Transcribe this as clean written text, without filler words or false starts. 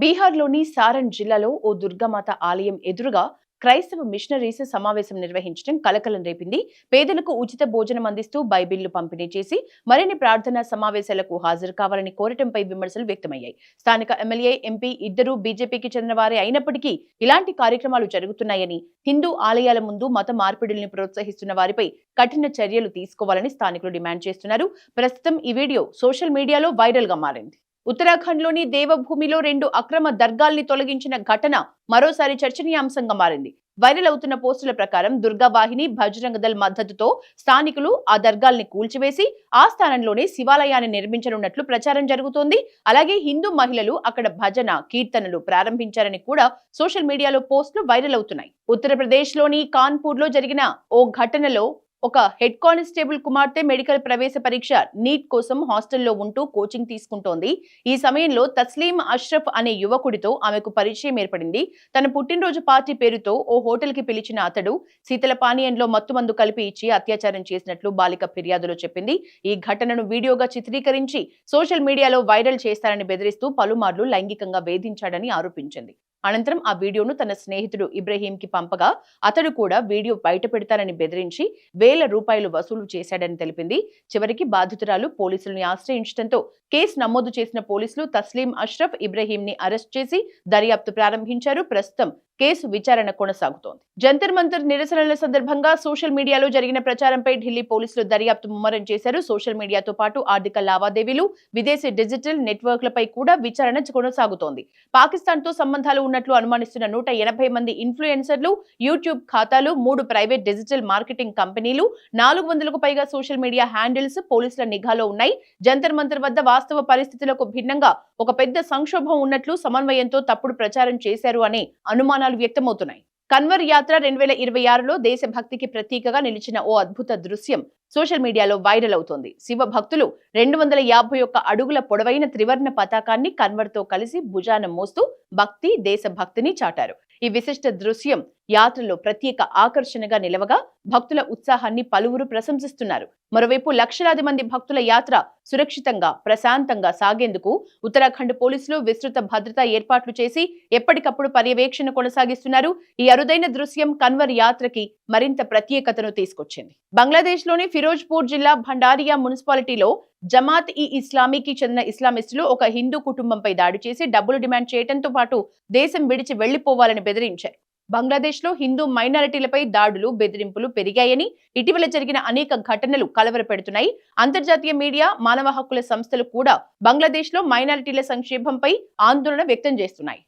బీహార్లోని సారణ్ జిల్లాలో ఓ దుర్గామాత ఆలయం ఎదురుగా క్రైస్తవ మిషనరీస్ సమావేశం నిర్వహించడం కలకలం రేపింది. పేదలకు ఉచిత భోజనం అందిస్తూ బైబిళ్లు పంపిణీ చేసి మరిన్ని ప్రార్థనా సమావేశాలకు హాజరు కావాలని కోరటంపై విమర్శలు వ్యక్తమయ్యాయి. స్థానిక ఎమ్మెల్యే, ఎంపీ ఇద్దరూ బీజేపీకి చెందిన వారే అయినప్పటికీ ఇలాంటి కార్యక్రమాలు జరుగుతున్నాయని, హిందూ ఆలయాల ముందు మత మార్పిడుల్ని ప్రోత్సహిస్తున్న వారిపై కఠిన చర్యలు తీసుకోవాలని స్థానికులు డిమాండ్ చేస్తున్నారు. ప్రస్తుతం ఈ వీడియో సోషల్ మీడియాలో వైరల్ గా మారింది. ఉత్తరాఖండ్లోని దేవభూమిలో 2 అక్రమ దర్గాల్ని తొలగించిన ఘటన మరోసారి చర్చనీయాంశంగా మారింది. వైరల్ అవుతున్న పోస్టుల ప్రకారం దుర్గావాహిని, బజరంగ దళ్ మద్దతుతో స్థానికులు ఆ దర్గాల్ని కూల్చివేసి ఆ స్థానంలోనే శివాలయాన్ని నిర్మించనున్నట్లు ప్రచారం జరుగుతోంది. అలాగే హిందూ మహిళలు అక్కడ భజన, కీర్తనలు ప్రారంభించారని కూడా సోషల్ మీడియాలో పోస్టులు వైరల్ అవుతున్నాయి. ఉత్తరప్రదేశ్లోని కాన్పూర్లో జరిగిన ఓ ఘటనలో ఒక హెడ్ కానిస్టేబుల్ కుమార్తె మెడికల్ ప్రవేశ పరీక్ష నీట్ కోసం హాస్టల్లో ఉంటూ కోచింగ్ తీసుకుంటోంది. ఈ సమయంలో తస్లీం అష్రఫ్ అనే యువకుడితో ఆమెకు పరిచయం ఏర్పడింది. తన పుట్టినరోజు పార్టీ పేరుతో ఓ హోటల్ కి పిలిచిన అతడు శీతల పానీయంలో మత్తుమందు కలిపి ఇచ్చి అత్యాచారం చేసినట్లు బాలిక ఫిర్యాదులో చెప్పింది. ఈ ఘటనను వీడియోగా చిత్రీకరించి సోషల్ మీడియాలో వైరల్ చేస్తారని బెదిరిస్తూ పలుమార్లు లైంగికంగా వేధించాడని ఆరోపించింది. అనంతరం ఆ వీడియోను తన స్నేహితుడు ఇబ్రహీంకి పంపగా అతడు కూడా వీడియో బయట పెడతానని బెదిరించి ₹1000 వసూలు చేశాడని తెలిపింది. చివరికి బాధితురాలు పోలీసులను ఆశ్రయించడంతో కేసు నమోదు చేసిన పోలీసులు తస్లీం అష్రఫ్, ఇబ్రహీంని అరెస్ట్ చేసి దర్యాప్తు ప్రారంభించారు. ప్రస్తుతం కేసు విచారణ కొనసాగుతోంది. జంతర్ మంతర్ నిరసనల సందర్భంగా సోషల్ మీడియాలో జరిగిన ప్రచారంపై ఢిల్లీ పోలీసులు దర్యాప్తు ముమ్మరం చేశారు. సోషల్ మీడియాతో పాటు ఆర్థిక లావాదేవీలు, విదేశీ డిజిటల్ నెట్వర్క్లపై కూడా విచారణ కొనసాగుతోంది. పాకిస్తాన్ తో సంబంధాలు ఉన్నట్లు అనుమానిస్తున్న 180 మంది ఇన్ఫ్లుయెన్సర్లు, యూట్యూబ్ ఖాతాలు, 3 ప్రైవేట్ డిజిటల్ మార్కెటింగ్ కంపెనీలు, 400కు పైగా సోషల్ మీడియా హ్యాండిల్స్ పోలీసుల నిఘాలో ఉన్నాయి. జంతర్ మంతర్ వద్ద వాస్తవ పరిస్థితులకు భిన్నంగా ఒక పెద్ద సంక్షోభం ఉన్నట్లు సమన్వయంతో తప్పుడు ప్రచారం చేశారు అనే అనుమానాలు వ్యక్తమవుతున్నాయి. కన్వర్ యాత్ర 2026లో దేశభక్తికి ప్రతీకగా నిలిచిన ఓ అద్భుత దృశ్యం సోషల్ మీడియాలో వైరల్ అవుతోంది. శివ భక్తులు 251 అడుగుల పొడవైన త్రివర్ణ పతాకాన్ని కన్వర్తో కలిసి భుజాన మోస్తూ భక్తి, దేశభక్తిని చాటారు. ఈ విశిష్ట దృశ్యం యాత్రలో ప్రత్యేక ఆకర్షణగా నిలవగా భక్తుల ఉత్సాహాన్ని పలువురు ప్రశంసిస్తున్నారు. మరోవైపు లక్షలాది మంది భక్తుల యాత్ర సురక్షితంగా, ప్రశాంతంగా సాగేందుకు ఉత్తరాఖండ్ పోలీసులు విస్తృత భద్రతా ఏర్పాట్లు చేసి ఎప్పటికప్పుడు పర్యవేక్షణ కొనసాగిస్తున్నారు. ఈ అరుదైన దృశ్యం కన్వర్ యాత్రకి మరింత ప్రత్యేకతను తీసుకొచ్చింది. బంగ్లాదేశ్లోని ఫిరోజ్పూర్ జిల్లా భండారియా మున్సిపాలిటీలో జమాత్ ఈ ఇస్లామీకి చెందిన ఇస్లామిస్టులు ఒక హిందూ కుటుంబంపై దాడి చేసి డబ్బులు డిమాండ్ చేయడంతో పాటు దేశం విడిచి వెళ్లిపోవాలని బెదిరించారు. బంగ్లాదేశ్ లో హిందూ మైనారిటీలపై దాడులు, బెదిరింపులు పెరిగాయని, ఇటీవల జరిగిన అనేక ఘటనలు కలవరపెడుతున్నాయి. అంతర్జాతీయ మీడియా, మానవ హక్కుల సంస్థలు కూడా బంగ్లాదేశ్ లో మైనారిటీల సంక్షేమంపై ఆందోళన వ్యక్తం చేస్తున్నాయి.